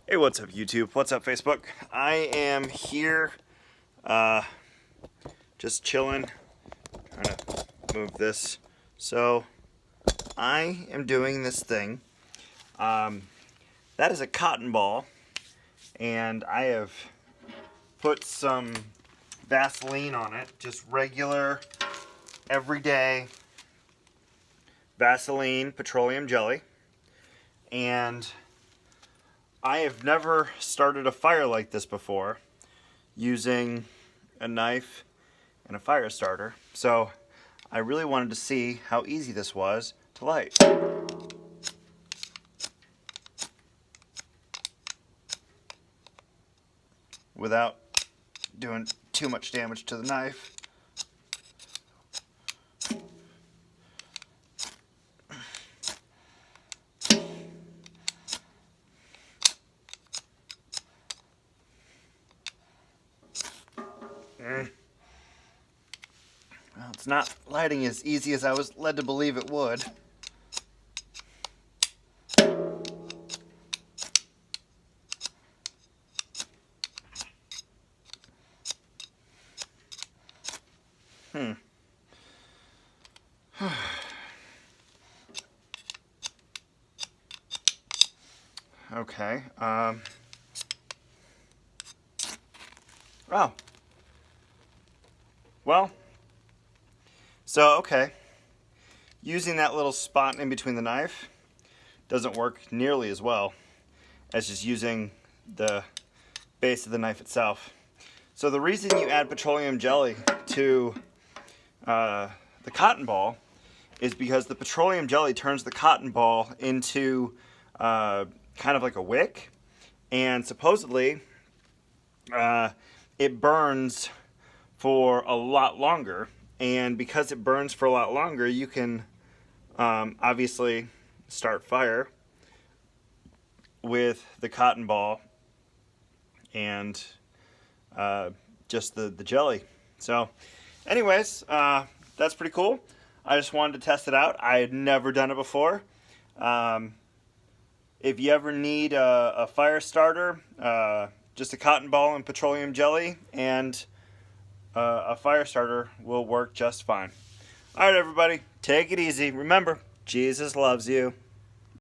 Hey, what's up YouTube? What's up Facebook? I am here just chilling. Trying to move this. So I am doing this thing. That is a cotton ball, and I have put some Vaseline on it, just regular, everyday Vaseline petroleum jelly. And I have never started a fire like this before using a knife and a fire starter. So I really wanted to see how easy this was to light. Without doing too much damage to the knife. Well, it's not lighting as easy as I was led to believe it would. Okay. Oh. Well. So, okay. Using that little spot in between the knife doesn't work nearly as well as just using the base of the knife itself. So the reason you add petroleum jelly to the cotton ball is because the petroleum jelly turns the cotton ball into kind of like a wick, and supposedly it burns for a lot longer, and because it burns for a lot longer, you can obviously start fire with the cotton ball and just the jelly. So anyways, that's pretty cool. I just wanted to test it out. I had never done it before. If you ever need a fire starter, just a cotton ball and petroleum jelly and a fire starter will work just fine. Alright everybody, take it easy. Remember, Jesus loves you.